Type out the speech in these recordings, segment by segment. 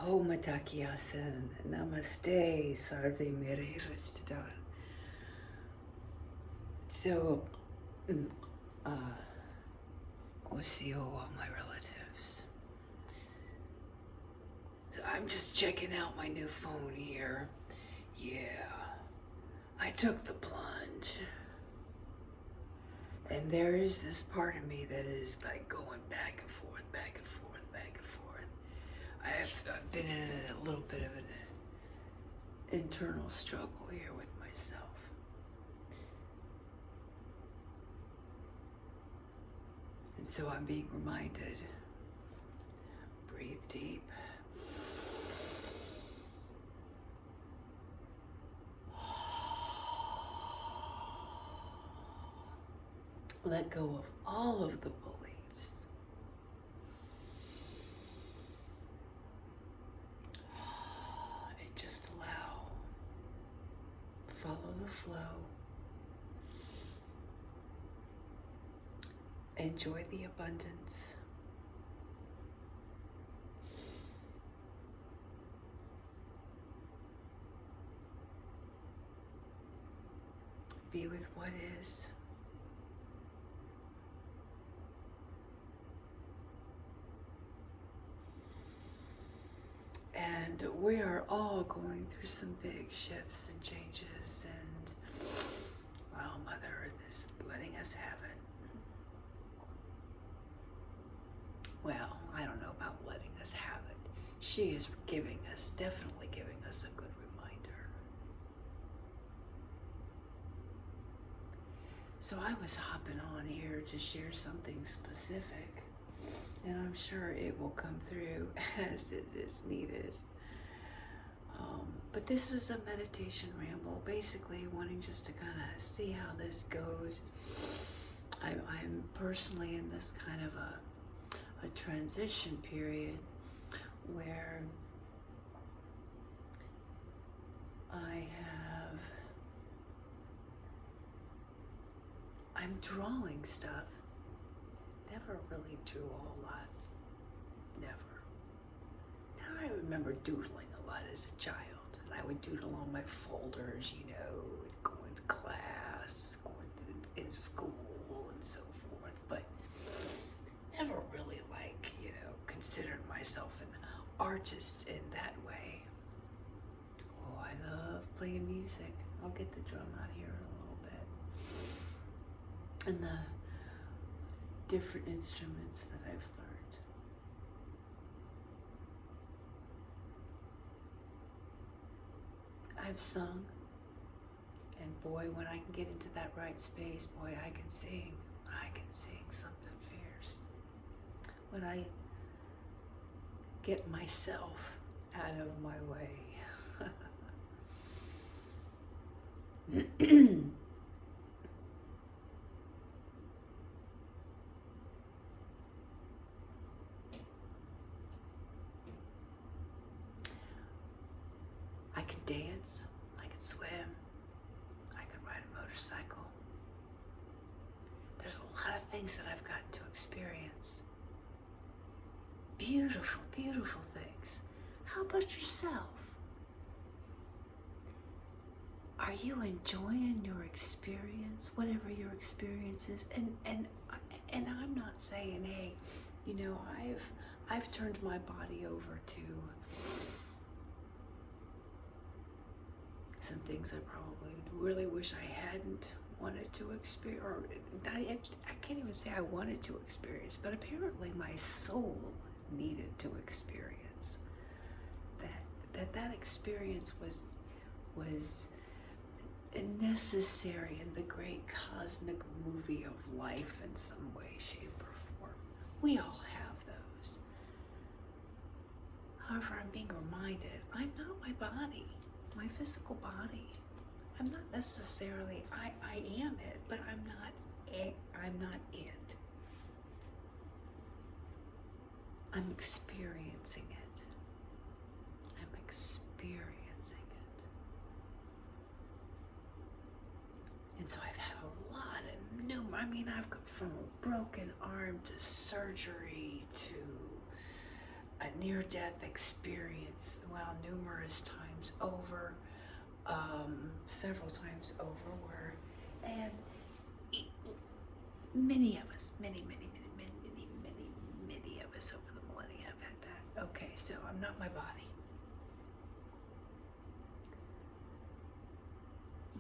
Om Takyasan, Namaste, Sarve Mere Richidan. So, Osio, all my relatives. So I'm just checking out my new phone here. Yeah, I took the plunge. And there is this part of me that is like going back and forth, back and forth, back and forth. I've been in a little bit of an internal struggle here with myself. And so I'm being reminded, breathe deep. Let go of all of the beliefs. And just allow, follow the flow. Enjoy the abundance. Be with what is. And we are all going through some big shifts and changes, and well, Mother Earth is letting us have it. Well, I don't know about letting us have it. She is definitely giving us a good reminder. So I was hopping on here to share something specific, and I'm sure it will come through as it is needed. But this is a meditation ramble, basically wanting just to kind of see how this goes. I'm personally in this kind of a transition period where I'm drawing stuff. Never really drew a whole lot. Never. Now I remember doodling a lot as a child. And I would doodle on my folders, going to class, in school and so forth. But never really considered myself an artist in that way. Oh, I love playing music. I'll get the drum out here in a little bit. And the different instruments that I've learned. I've sung, and boy, when I can get into that right space, boy, I can sing. I can sing something fierce. When I get myself out of my way. I can dance, I can swim, I can ride a motorcycle. There's a lot of things that I've gotten to experience. Beautiful, beautiful things. How about yourself? Are you enjoying your experience, whatever your experience is? And I'm not saying, hey, I've turned my body over to some things I probably really wish I hadn't wanted to experience, or I can't even say I wanted to experience, but apparently my soul needed to experience that experience was necessary in the great cosmic movie of life in some way, shape, or form. We all have those. However, I'm being reminded I'm not my body, my physical body. I'm not necessarily, I am it, but I'm not it. I'm experiencing it. I'm experiencing it. And so I've had a lot of I've got from a broken arm to surgery to a near-death experience, well, numerous times over, several times over, where, and many of us, many of us over the millennia have had that. Okay, so I'm not my body.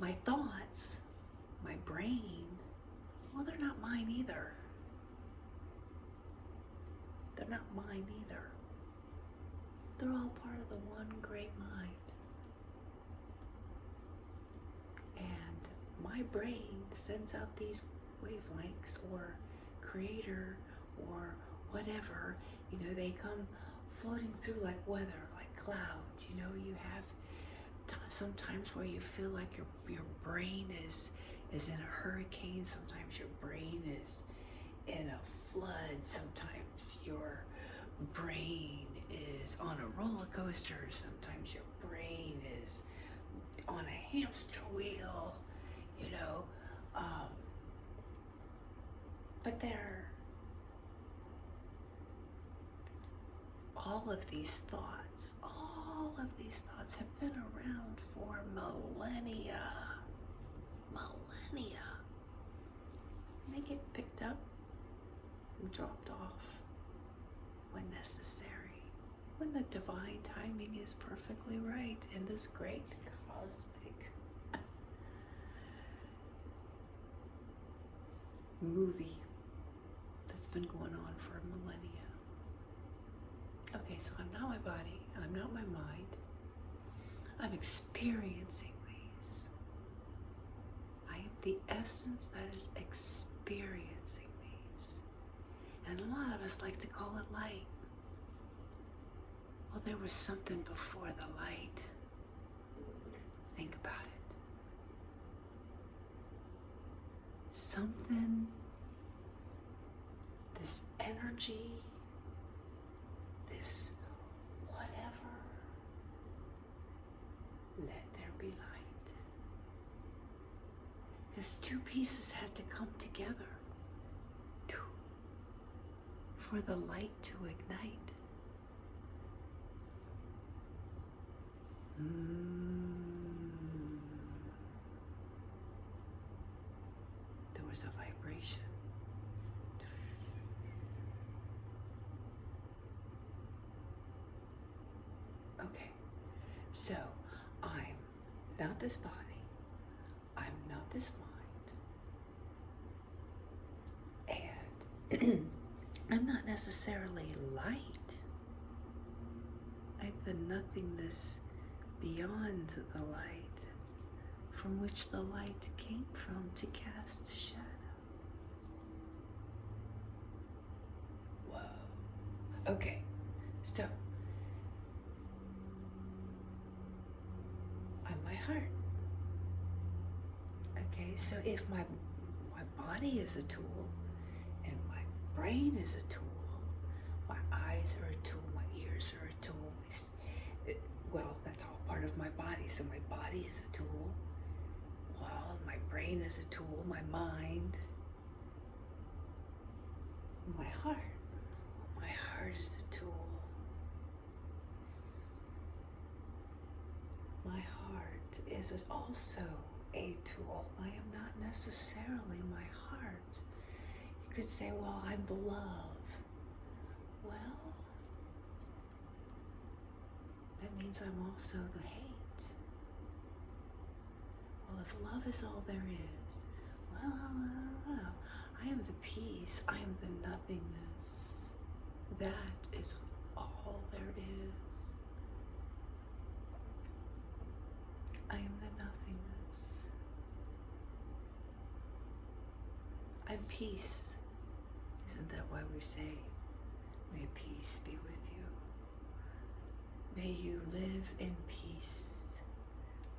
My thoughts, my brain, well, they're not mine either. They're not mine either. They're all part of the one great mind. And my brain sends out these wavelengths, or creator, or whatever, they come floating through like weather, like clouds. You have sometimes where you feel like your brain is in a hurricane. Sometimes your brain is in a flood. Sometimes your brain is on a roller coaster. Sometimes your brain is on a hamster wheel, but all of these thoughts have been around for millennia. And they get picked up and dropped off when necessary, when the divine timing is perfectly right in this great cosmic movie that's been going on for a millennia. Okay, so I'm not my body, I'm not my mind. I'm experiencing these. I am the essence that is experiencing these. And a lot of us like to call it light. Well, there was something before the light. Think about it. Something, this energy, this whatever, let there be light. Because two pieces had to come together for the light to ignite. There was a vibration. Okay, so I'm not this body, I'm not this mind, and I'm not necessarily light. I'm the nothingness beyond the light, from which the light came from to cast shadow. Whoa. Okay, so I'm my heart. Okay, so if my body is a tool, and my brain is a tool, my eyes are a tool, my ears are a tool, well, that's all part of my body. So my body is a tool. Well, my brain is a tool, my mind, my heart. My heart is a tool. My heart is also a tool. I am not necessarily my heart. You could say, well, I'm the love. Well, that means I'm also the hate. Well, if love is all there is, well, I don't know. I am the peace. I am the nothingness. That is all there is. I am the nothingness. I'm peace. Isn't that why we say, may peace be with you? May you live in peace.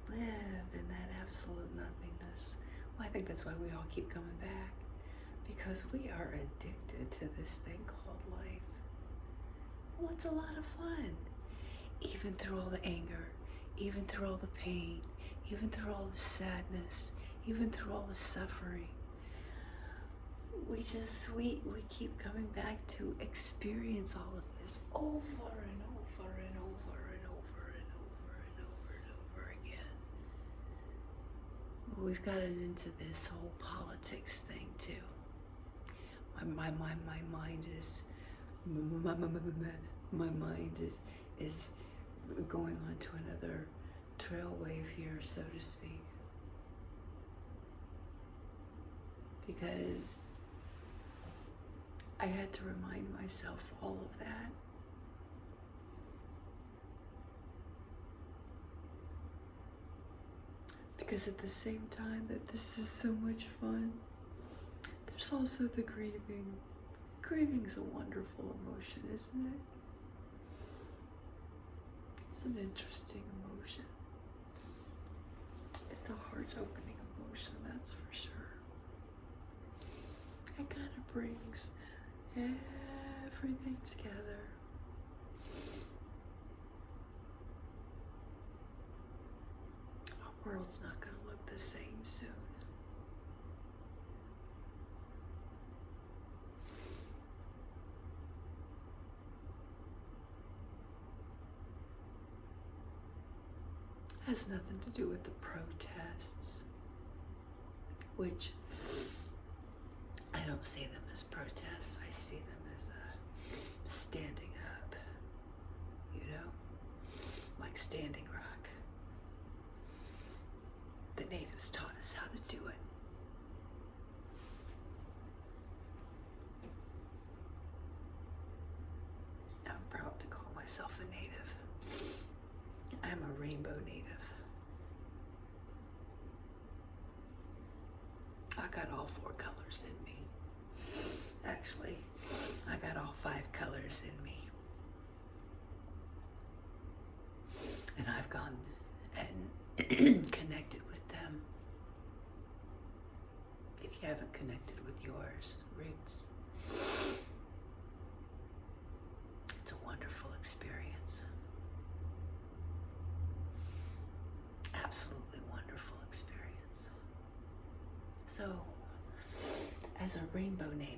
Live in that absolute nothingness. Well, I think that's why we all keep coming back. Because we are addicted to this thing called life. Well, it's a lot of fun. Even through all the anger, even through all the pain, even through all the sadness, even through all the suffering. we keep coming back to experience all of this over and over and over and over and over and over and over again. We've gotten into this whole politics thing too. My mind is going on to another trail wave here, so to speak. Because I had to remind myself all of that. Because at the same time that this is so much fun, there's also the grieving. Grieving's a wonderful emotion, isn't it? It's an interesting emotion. It's a heart-opening emotion, that's for sure. It kind of brings everything together. Our world's not going to look the same soon. Has nothing to do with the protests, which I don't see them as protests. I see them as standing up, you know, like Standing Rock. The natives taught us how to do it. I'm proud to call myself a native. I'm a rainbow native. I got all 4 colors in me. Actually, I got all 5 colors in me. And I've gone and connected with them. If you haven't connected with yours, roots, it's a wonderful experience. Absolutely wonderful experience. So, as a rainbow native,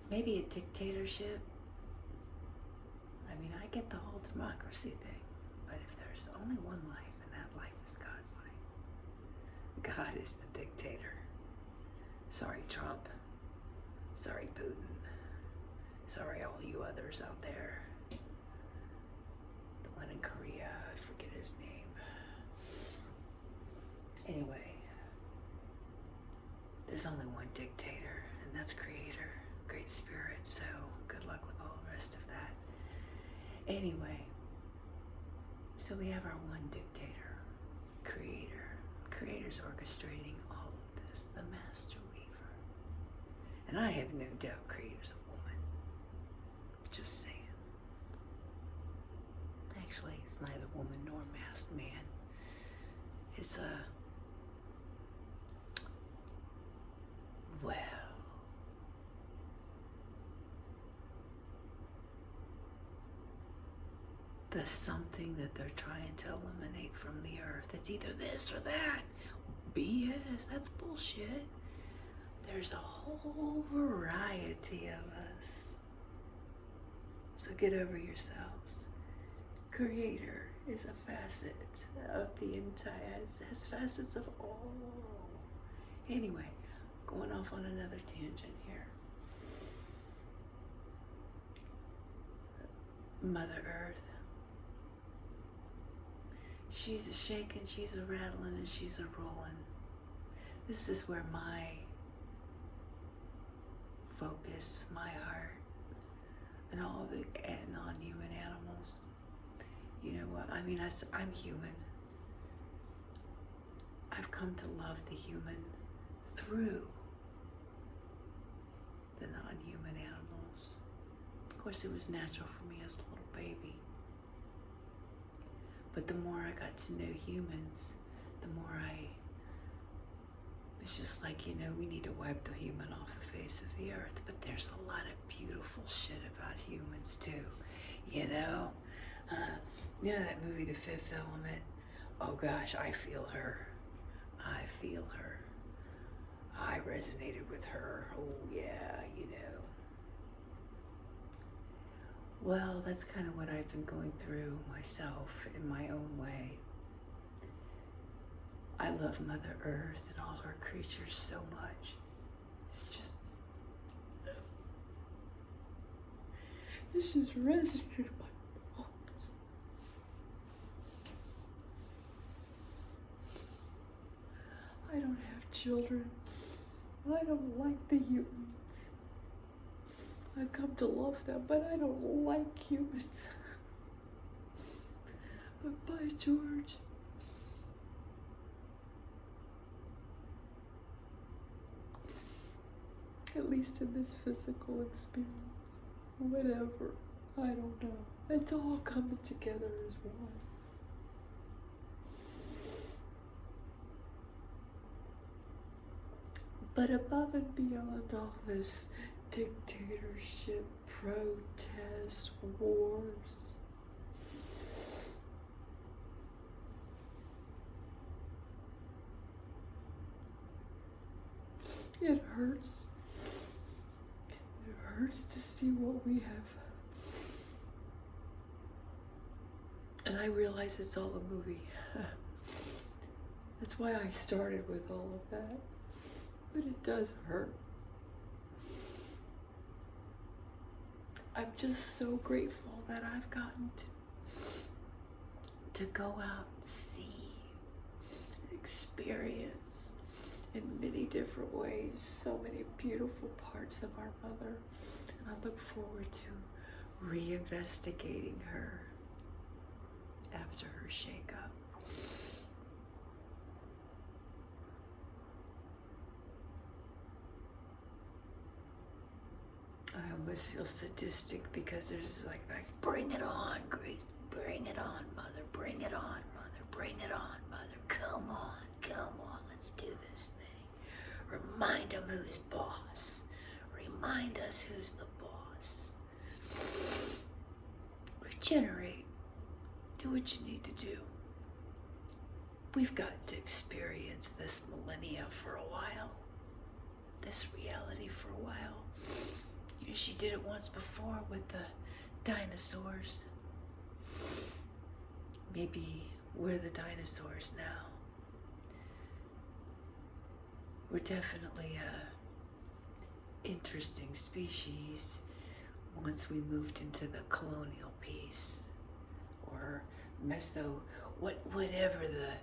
maybe a dictatorship. I mean, I get the whole democracy thing, but if there's only one life, and that life is God's life, God is the dictator. Sorry, Trump. Sorry, Putin. Sorry, all you others out there. The one in Korea, I forget his name. Anyway, there's only one dictator, and that's Creator, Great Spirit, so good luck with all the rest of that. Anyway, so we have our one dictator, Creator. Creator's orchestrating all of this, the Master Weaver. And I have no doubt Creator's a woman. Just saying. Actually, it's neither woman nor masked man. It's well, the something that they're trying to eliminate from the earth. It's either this or that. BS, that's bullshit. There's a whole variety of us. So get over yourselves. Creator is a facet of the entire, has facets of all. Anyway, going off on another tangent here. Mother Earth. She's a shaking, she's a rattling, and she's a rolling. This is where my focus, my heart, and all the non-human animals, you know what, I mean, I'm human. I've come to love the human through the non-human animals. Of course, it was natural for me as a little baby. But the more I got to know humans, the more I It's just like, we need to wipe the human off the face of the earth, but there's a lot of beautiful shit about humans too, you know? That movie, The Fifth Element? Oh gosh, I feel her. I feel her. I resonated with her. Oh yeah, Well, that's kind of what I've been going through myself in my own way. I love Mother Earth and all her creatures so much. This just resonated in my bones. I don't have children. I don't like the humans. I've come to love them, but I don't like humans. But by George, at least in this physical experience, whatever, I don't know. It's all coming together as one. But above and beyond all this dictatorship, protests, wars, it hurts. It hurts to see what we have. And I realize it's all a movie. That's why I started with all of that. But it does hurt. I'm just so grateful that I've gotten to go out and see, and experience in many different ways so many beautiful parts of our mother. And I look forward to reinvestigating her after her shakeup. I almost feel sadistic because there's like, bring it on, Grace. Bring it on, Mother. Bring it on, Mother. Bring it on, Mother. Come on. Let's do this thing. Remind them who's boss. Remind us who's the boss. Regenerate. Do what you need to do. We've got to experience this millennia for a while. This reality for a while. She did it once before with the dinosaurs. Maybe we're the dinosaurs now. We're definitely a interesting species once we moved into the colonial piece, or whatever the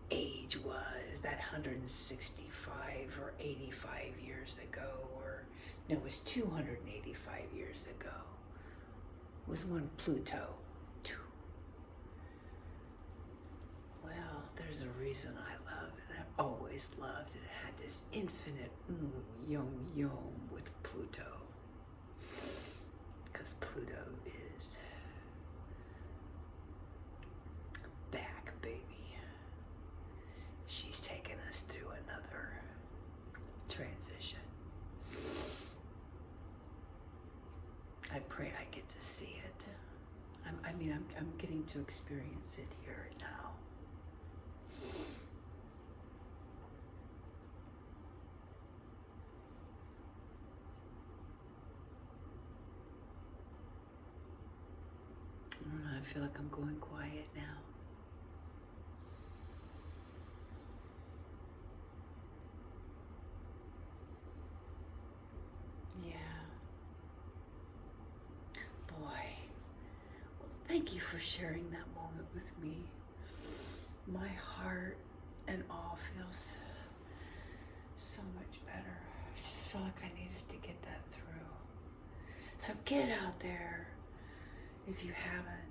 age was, that 165 or 85 years ago, or no, it was 285 years ago, was when Pluto. Well, there's a reason I love it. I've always loved it. It had this infinite yum with Pluto. Because Pluto is back, baby. She's taken us through another transition. I pray I get to see it. I'm getting to experience it here now. I feel like I'm going quiet now. Yeah. Boy. Well, thank you for sharing that moment with me. My heart and all feels so much better. I just felt like I needed to get that through. So get out there if you haven't.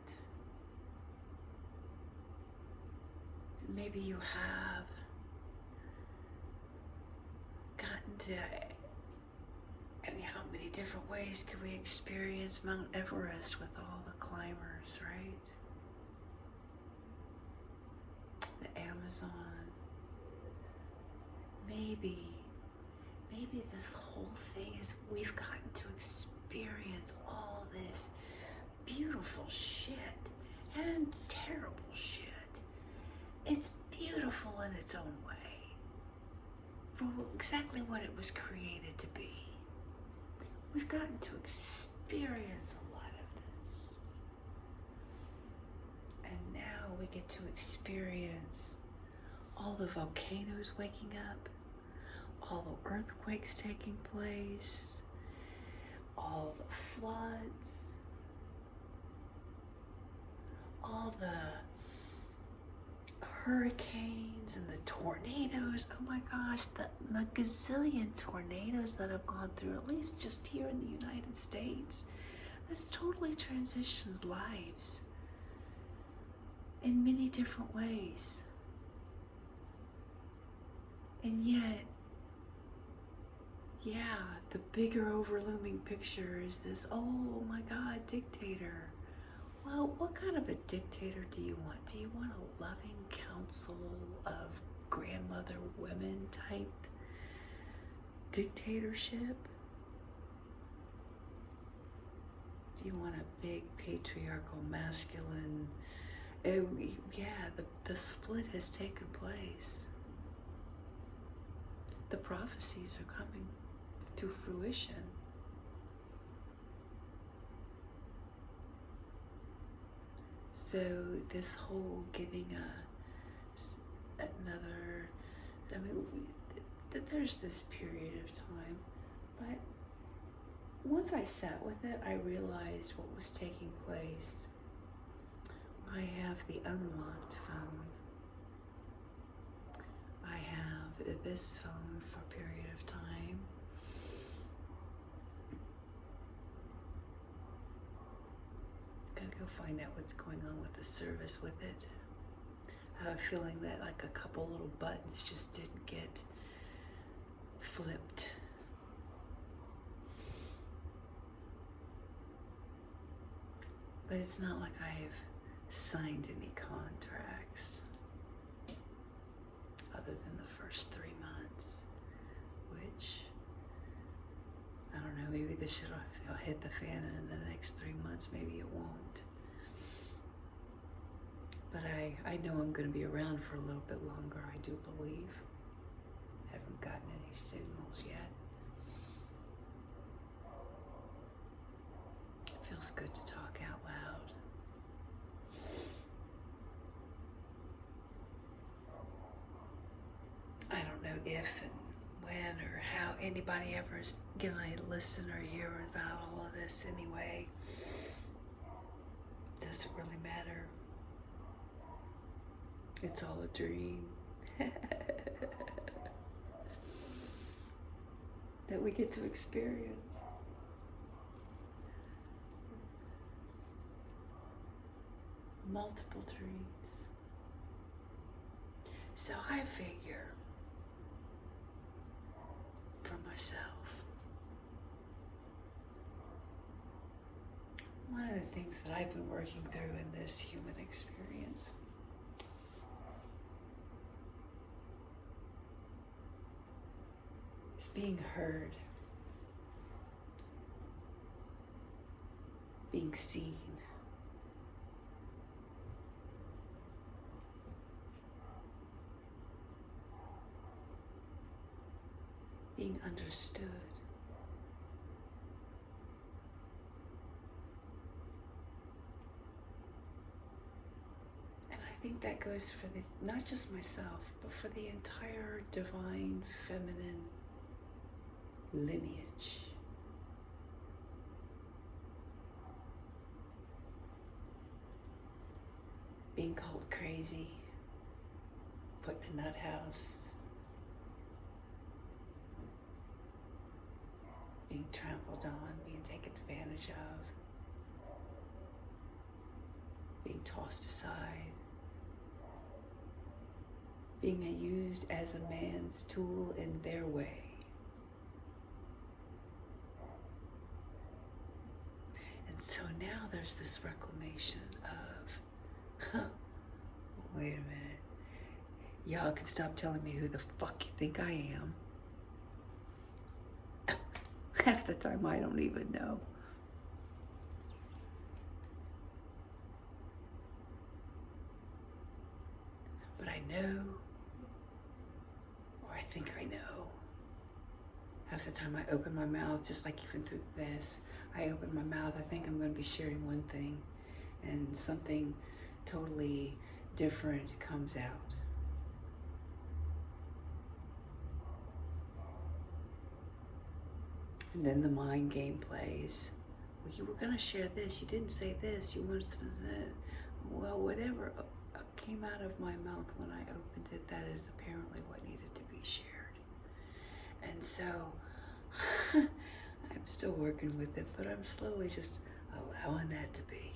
Maybe you have gotten to, how many different ways could we experience Mount Everest with all the climbers, right? The Amazon, maybe this whole thing is we've gotten to experience all this beautiful shit and terrible shit. It's beautiful in its own way for exactly what it was created to be. We've gotten to experience a lot of this. And now we get to experience all the volcanoes waking up, all the earthquakes taking place, all the floods, all the hurricanes and the tornadoes. Oh my gosh, the gazillion tornadoes that have gone through, at least just here in the United States. That's totally transitioned lives in many different ways. And yet, yeah, the bigger overlooming picture is this, oh my God, dictator. Well, what kind of a dictator do you want? Do you want a loving council of grandmother women type dictatorship? Do you want a big patriarchal masculine? The split has taken place. The prophecies are coming to fruition. So this whole getting there's this period of time, but once I sat with it, I realized what was taking place. I have the unlocked phone. I have this phone for a period of time. Gotta go find out what's going on with the service with it. I have a feeling that like a couple little buttons just didn't get flipped. But it's not like I've signed any contracts other than the first 3 months, which, I don't know, maybe this shit will hit the fan and in the next 3 months, maybe it won't. But I know I'm going to be around for a little bit longer, I do believe. Haven't gotten any signals yet. It feels good to talk out loud. I don't know if and when or how anybody ever is gonna listen or hear about all of this anyway. Doesn't really matter. It's all a dream that we get to experience. Multiple dreams. So I figure for myself, one of the things that I've been working through in this human experience is being heard, being seen, being understood. And I think that goes for not just myself, but for the entire divine feminine lineage. Being called crazy, put in a nut house, being trampled on, being taken advantage of, being tossed aside, being used as a man's tool in their way. And so now there's this reclamation of, wait a minute, Y'all can stop telling me who the fuck you think I am. Half the time I don't even know. But I know, or I think I know. Half the time I open my mouth, just like even through this, I open my mouth, I think I'm going to be sharing one thing, and something totally different comes out. And then the mind game plays. Well, you were going to share this. You didn't say this. You wanted something. Well, whatever came out of my mouth when I opened it, that is apparently what needed to be shared. And so I'm still working with it, but I'm slowly just allowing that to be.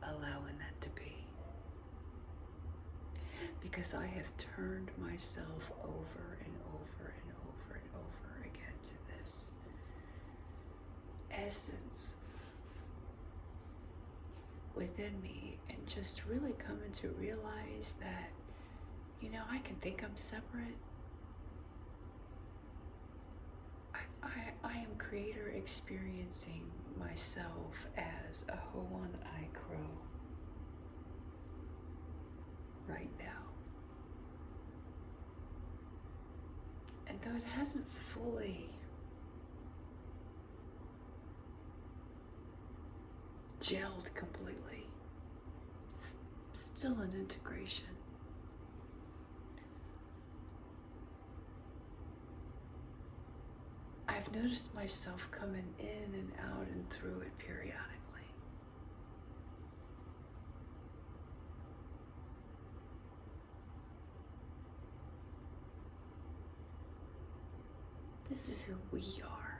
Allowing that to be. Because I have turned myself over and over and over and over again to this essence within me, and just really coming to realize that, you know, I can think I'm separate. I am creator experiencing myself as a Hoan I Crow right now. And though it hasn't fully gelled completely, it's still an integration. I've noticed myself coming in and out and through it periodically. This is who we are.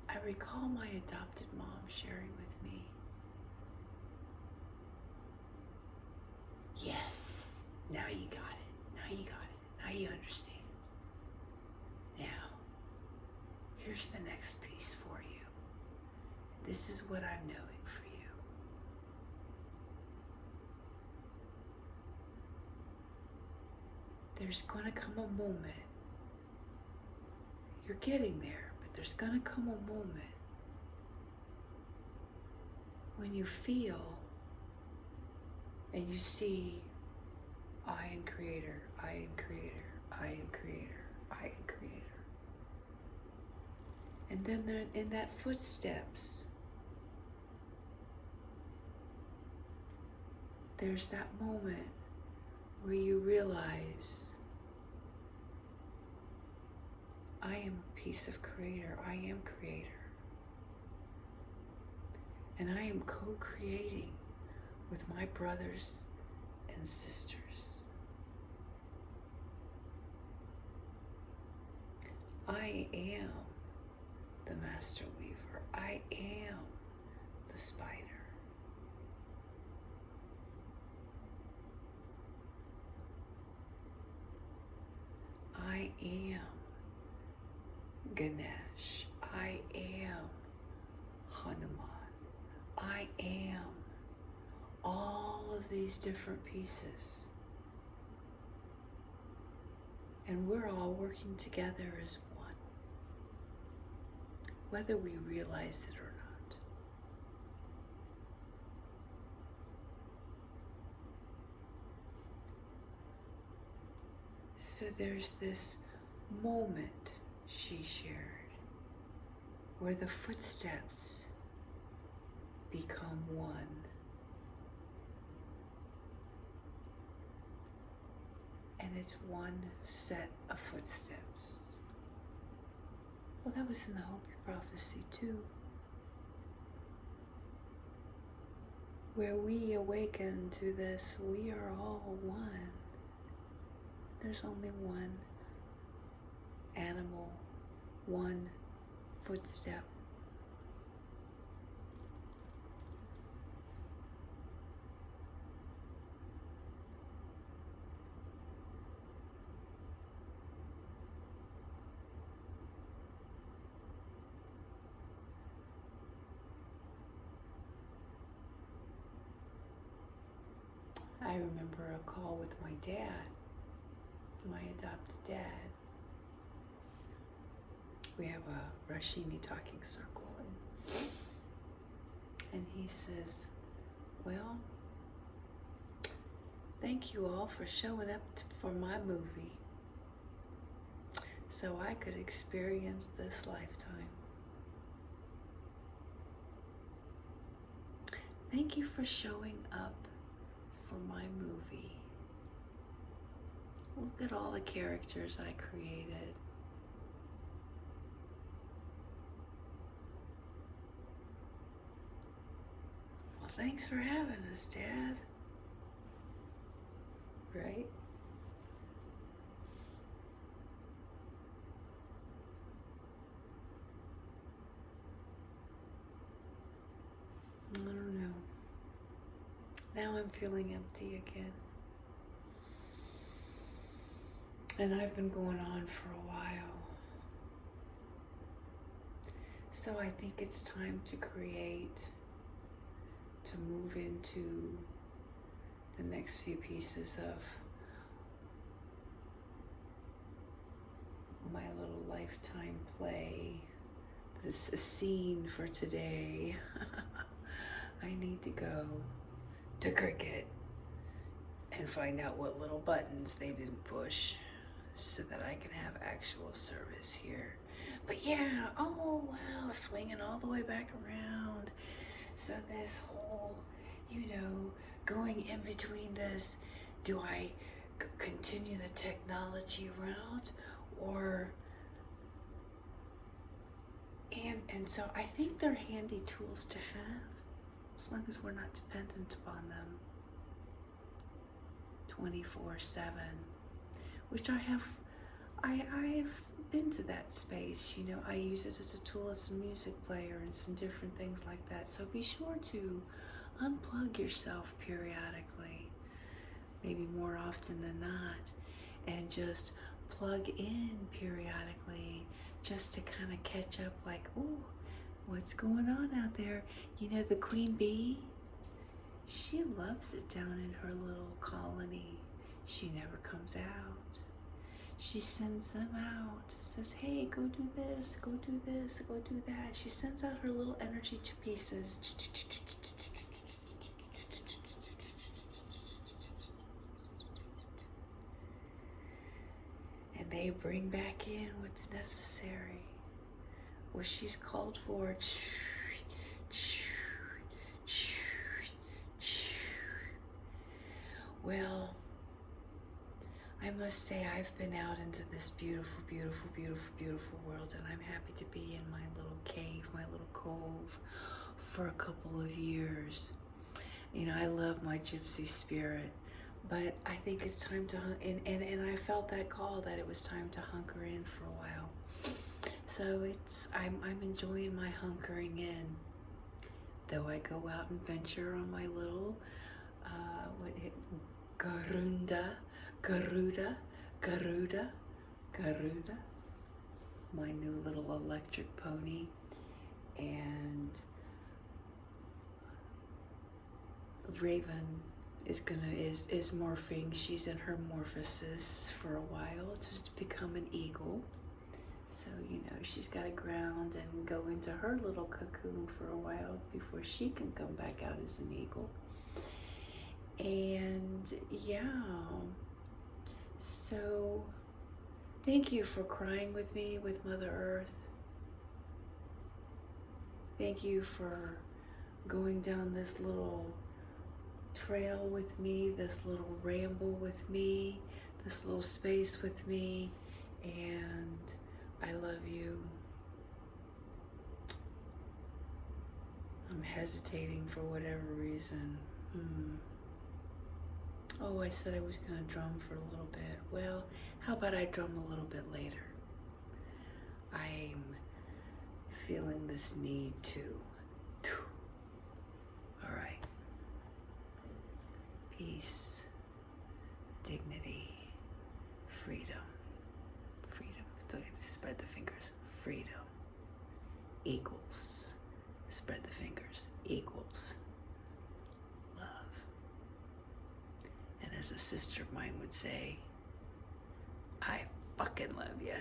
I recall my adopted mom sharing with me, yes, now you got it, now you got it, now you understand. Now, here's the next piece for you. This is what I'm knowing for you. There's going to come a moment, you're getting there, but there's going to come a moment when you feel and you see, I am creator, I am creator, I am creator, I am creator. And then there, in that footsteps, there's that moment where you realize, I am a piece of creator, I am creator. And I am co-creating with my brothers and sisters. I am the master weaver. I am the spider. I am Ganesh. I am Hanuman. I am all of these different pieces. And we're all working together as one, whether we realize it or not. So there's this moment she shared where the footsteps become one. And it's one set of footsteps. Well, that was in the Hopi prophecy too, where we awaken to this, we are all one. There's only one animal, one footstep. I remember a call with my dad, my adopted dad. We have a Rashini talking circle, and he says, well, thank you all for showing up for my movie so I could experience this lifetime. Thank you for showing up for my movie. Look at all the characters I created. Well, thanks for having us, Dad. Right? I don't know. Now I'm feeling empty again. And I've been going on for a while. So I think it's time to create, to move into the next few pieces of my little lifetime play. This is a scene for today. I need to go to Cricket and find out what little buttons they didn't push so that I can have actual service here. But yeah, oh wow, swinging all the way back around. So this whole, going in between this, do I continue the technology route or, and so I think they're handy tools to have as long as we're not dependent upon them 24/7, which I've been to that space, I use it as a tool, as a music player and some different things like that. So be sure to unplug yourself periodically, maybe more often than not, and just plug in periodically just to kind of catch up like, ooh, what's going on out there? The queen bee, she loves it down in her little colony. She never comes out. She sends them out, says, hey, go do this, go do this, go do that. She sends out her little energy pieces. And they bring back in what's necessary, what she's called for. Well, I must say I've been out into this beautiful, beautiful, beautiful, beautiful world, and I'm happy to be in my little cave, my little cove for a couple of years. I love my gypsy spirit, but I think it's time to, and I felt that call that it was time to hunker in for a while. So I'm enjoying my hunkering in, though I go out and venture on my little, Garuda, my new little electric pony, and Raven is morphing. She's in her morphosis for a while to become an eagle. So, she's got to ground and go into her little cocoon for a while before she can come back out as an eagle. And yeah, so thank you for crying with me with Mother Earth. Thank you for going down this little trail with me, this little ramble with me, this little space with me, and I love you. I'm hesitating for whatever reason. Oh, I said I was going to drum for a little bit. Well, how about I drum a little bit later? I'm feeling this need to. All right. Peace, dignity, freedom. Spread the fingers. Freedom equals, spread the fingers, equals love. as a sister of mine would say, I fucking love you.